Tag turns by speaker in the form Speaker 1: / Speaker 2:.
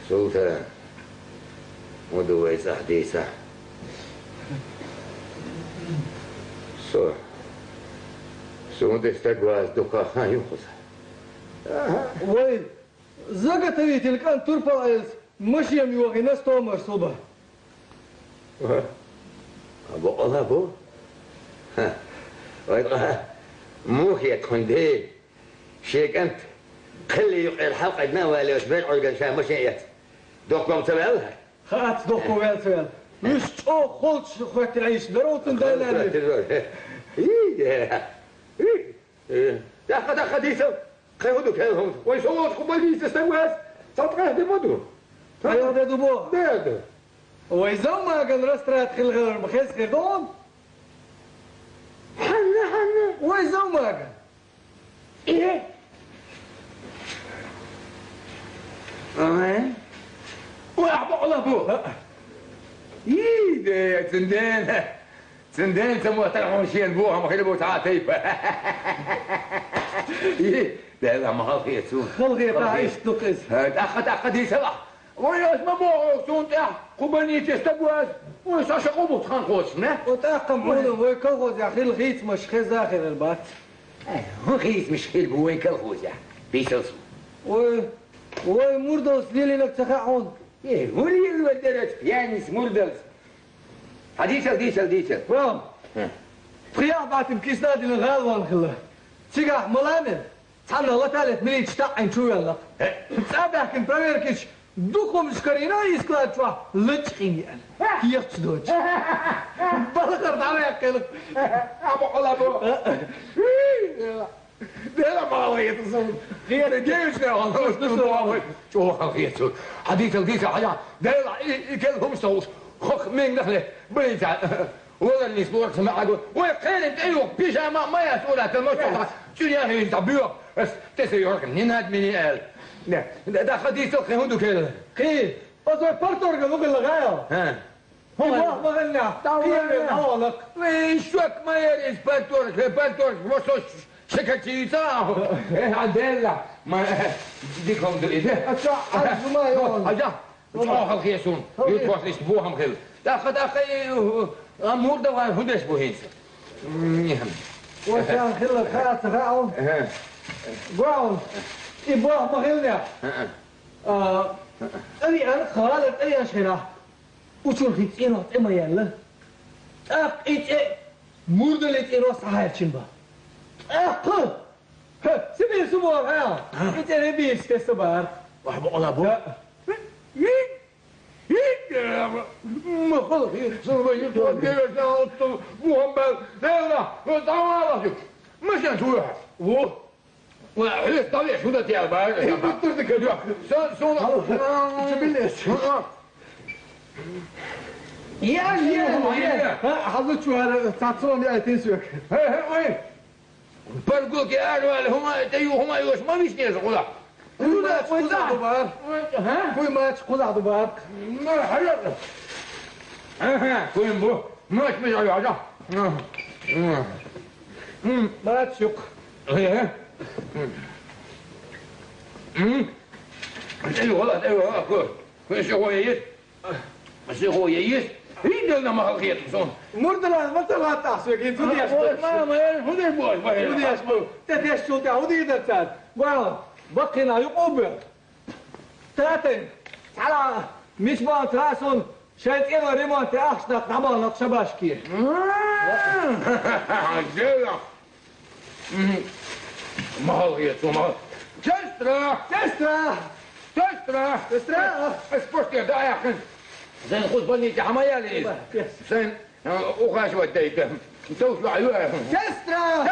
Speaker 1: سلطان ودويس أحديثة سو دستقواز دوكا خان ينقص
Speaker 2: وي زغت هي تلك أن ترفع مشي يوغي نستو مرصوبة
Speaker 1: أبو الله أبو ويطلع موخي تخندي شيك أنت خلي الحلقة نوالي وسبيل عرقا شا مشيت دوكم تبعوها
Speaker 2: خات دوكو ويل مش او خلص خوات العيش دروتن دايلاني
Speaker 1: داخل ديسو خيودو كيهم ويسووا قبل يستواز صوتقه دمودو
Speaker 2: ايوه ده دبو
Speaker 1: ده
Speaker 2: ويزو ما قال رسترات خل غير بخيس خيردون
Speaker 1: حنا
Speaker 2: ويزو ما قال
Speaker 1: ايه وأحبق الله بو يده سندين سموه تلعون شيء بوها ما خلي بو تعاتيب لا ما خلقي يسون
Speaker 2: خلقي تعيش تقز
Speaker 1: أخد يسلح وياس ما بو سون تاع قبني تستبواز ويساش قبو تخان قوس نه
Speaker 2: وتاقم بولو ويكوغوز يا خيل خيت مش خيز آخر البات
Speaker 1: هو خيس مش خيل بوين كالخوز يا بيسلسو
Speaker 2: وي مردوس ليلي لك تخاعون
Speaker 1: ايه ولي الودرت يانس مردوس ديسل
Speaker 2: فهم فخيا بعتم كيس نادي للغالوان خلا تيقع ملامن تحنا الله ثالث مني تشتاعين شو يلا تسابع كن بريركش دوكم سكرينا يسكلات شوا لتقيني انا يخش دوج بلغر دعوة يقلق
Speaker 1: أبو الله بو ده ما هو يتصل غير جيش ده والله شو خلقيته حديث حاجة ده يكلهم صوت خخ من دخله بيتع ولا اللي يسمعك سمعك ويقال ايوه بيجامه ما يسولك المشروع شو يا اخي تبيع بس تسيرك منين هاد مني قال ده حديث هندو كده
Speaker 2: خير بس بارتورك لوك اللغايه
Speaker 1: ها
Speaker 2: هو ما غنى هي حولك
Speaker 1: ويشوك ما يريس بارتورك وصوش شكتيتا ايه عدلا ما ديكم دليده
Speaker 2: اشا ما يون
Speaker 1: اجا صاحل خيسون يتواصل يسبوهم خيل تاخذ اخي امور ده هندش بوهيس
Speaker 2: وكان خلك خاطر راعون براون يبوه ما غلنا أنا خالد أي شيء وشو خيتينه إما يلا إيه مردلت إيروس عايشين سبي سبور ها إنت نبيش تسبار
Speaker 1: وحب الله بو ما خلص صربي يتوكل يتوكل محمد لا تعال مش نتوح وعليك طبيعي شو ده يا بار طرتك يا سون جبلش
Speaker 2: يا حضرت شو هذا تعطون يا تنسوك
Speaker 1: وين برقوك يا أهل هما تيوهما يوش ما بيشنيش قلا
Speaker 2: ما تقول عدبار ها كوي ما تقول عدبار
Speaker 1: ما حلق كوي بو ما تمشي على حاجة
Speaker 2: ما تشك
Speaker 1: ايه ايوه كوي هو ييس بس هو ييس هيدلنا ما خلقيت صون
Speaker 2: مردلا ما تلا تحسك انتو دياش
Speaker 1: ما هو بوي
Speaker 2: هو دياش بو تدياش شو تعود يدتاد واو بقينا يقوبر تاتن تعال مش ما تراسون شايت إيه ريمون تأخذ طبعا نقشباشكي
Speaker 1: عجلة ما هو يسوع تسترا اسبوشتي ده يا أخي زين خذ بني جحمايا لي زين وخاش وديك توصلوا عليها
Speaker 2: تسترا